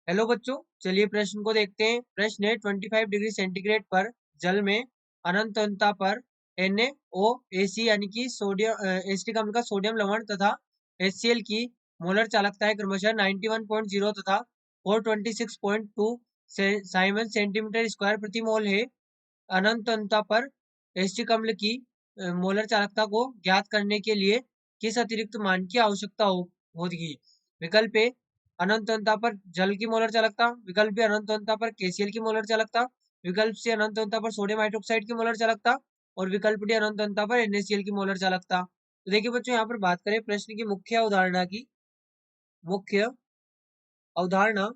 Hello बच्चों, चलिए प्रश्न को देखते हैं। प्रश्न है 25 डिग्री सेंटीग्रेड पर जल में अनंत अनंतता पर NaOAC यानी कि सोडियम एसिटिक अम्ल का सोडियम लवण तथा HCl की मोलर चालकता है क्रमशः 91.0 तथा 426.2 साइमन सेंटीमीटर स्क्वायर प्रति मोल है। अनंत अनंतता पर एसिटिक अम्ल की मोलर चालकता को ज्ञात करने के लिए किस अतिरिक्त मान की आवश्यकता होगी? विकल्प ए अनंत अनंतता पर जल की मोलर चालकता, विकल्प बी अनंत अनंतता पर KCl की मोलर चालकता, विकल्प सी अनंत अनंतता पर सोडियम हाइड्रोक्साइड की मोलर चालकता और विकल्प डी अनंत अनंतता पर NaCl की मोलर चालकता। तो देखिए बच्चों, यहाँ पर बात करें प्रश्न की मुख्य अवधारणा की। मुख्य अवधारणा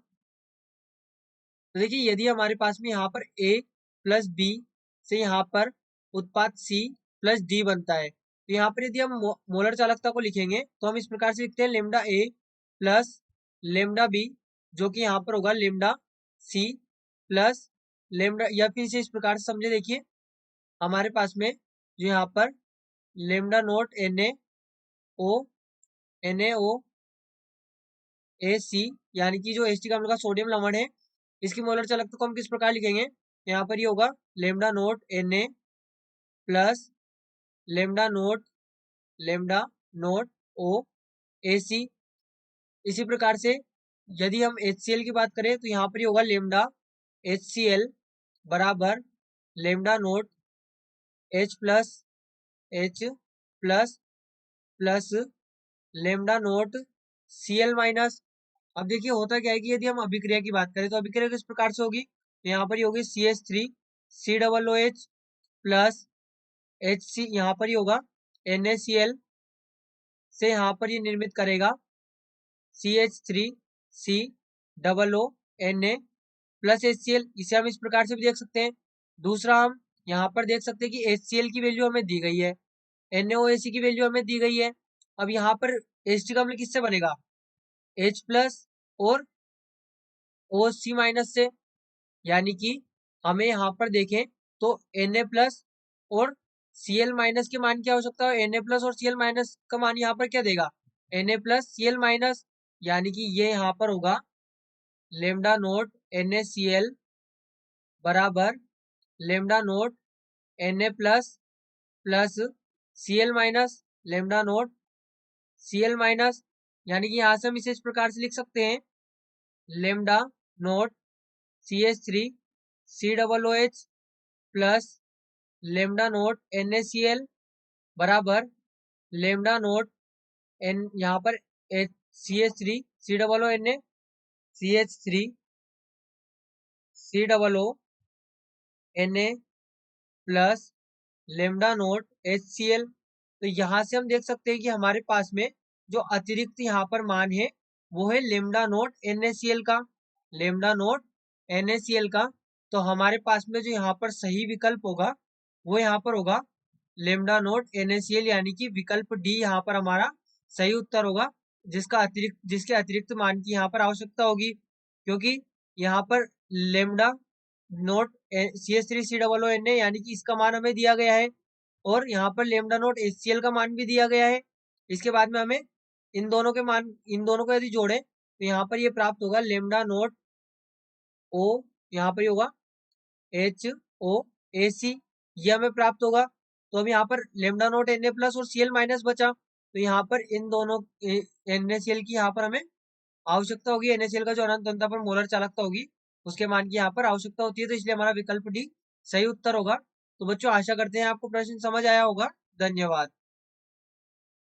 तो देखिए, यदि हमारे पास में यहाँ पर A प्लस बी से यहाँ पर उत्पाद C प्लस डी बनता है, तो यहाँ पर यदि हम मोलर चालकता को लिखेंगे तो हम इस प्रकार से लिखते हैं lambda A plus lambda B, जो कि यहाँ पर होगा लेमडा C प्लस लेमडा, या फिर इसे इस प्रकार से समझे। देखिए, हमारे पास में जो यहाँ पर लेमडा नोट NaOAC यानी कि जो एसिटिक अम्ल का सोडियम लवण है, इसकी मोलर चालकता को हम किस प्रकार लिखेंगे? यहाँ पर ये होगा lambda note Na plus lambda note OAC। इसी प्रकार से यदि हम HCl की बात करें तो यहाँ पर ये होगा लेमडा HCl बराबर lambda note H plus plus lambda note Cl minus. अब देखिए होता क्या है कि यदि हम अभिक्रिया की बात करें तो अभिक्रिया किस प्रकार से होगी? यहाँ पर ये होगी CH3 COOH प्लस HC, यहाँ पर ये होगा NaCl से यहाँ पर ये निर्मित करेगा CH3COONA प्लस HCl। इसे हम इस प्रकार से भी देख सकते हैं। दूसरा, हम यहाँ पर देख सकते हैं कि HCl की वैल्यू हमें दी गई है, NaOAC की वैल्यू हमें दी गई है। अब यहाँ पर एसिटिक अम्ल किससे बनेगा? H प्लस और OC माइनस से, यानी कि हमें यहाँ पर देखें तो Na प्लस और Cl माइनस के मान की आवश्यकता है। Na प्लस और Cl माइनस का मान यहाँ पर क्या देगा? Na प्लस Cl माइनस, यानी कि ये यहाँ पर होगा लेमडा नोट NaCl बराबर lambda note Na plus plus Cl minus lambda note Cl minus, यानी कि यहाँ से हम इसे इस प्रकार से लिख सकते हैं lambda note CH3 COOH plus lambda note NaCl बराबर लेमडा नोट एन, यहाँ पर CH3 COONA CH3 COONA plus lambda note HCl। तो यहाँ से हम देख सकते हैं कि हमारे पास में जो अतिरिक्त यहाँ पर मान है वो है लेमडा नोट NaCl का, लेमडा नोट NaCl का। तो हमारे पास में जो यहाँ पर सही विकल्प होगा वो यहाँ पर होगा लेमडा नोट NaCl, यानी कि विकल्प डी यहाँ पर हमारा सही उत्तर होगा, जिसके अतिरिक्त मान की यहाँ पर आवश्यकता होगी, क्योंकि यहाँ पर लेमडा नोट CH3COONA यानी कि इसका मान हमें दिया गया है और यहाँ पर लेमडा नोट HCl का मान भी दिया गया है। इसके बाद में हमें इन दोनों को यदि जोड़े तो यहाँ पर ये प्राप्त होगा लेमडा नोट O, यहाँ पर ये होगा HOAC, ये हमें प्राप्त होगा। तो अब यहाँ पर लेमडा नोट Na प्लस और Cl माइनस बचा, तो यहाँ पर इन दोनों NaCl की यहाँ पर हमें आवश्यकता होगी। NaCl का जो अनंत अनंतता पर मोलर चालकता होगी उसके मान की यहाँ पर आवश्यकता होती है, तो इसलिए हमारा विकल्प डी सही उत्तर होगा। तो बच्चों, आशा करते हैं आपको प्रश्न समझ आया होगा। धन्यवाद।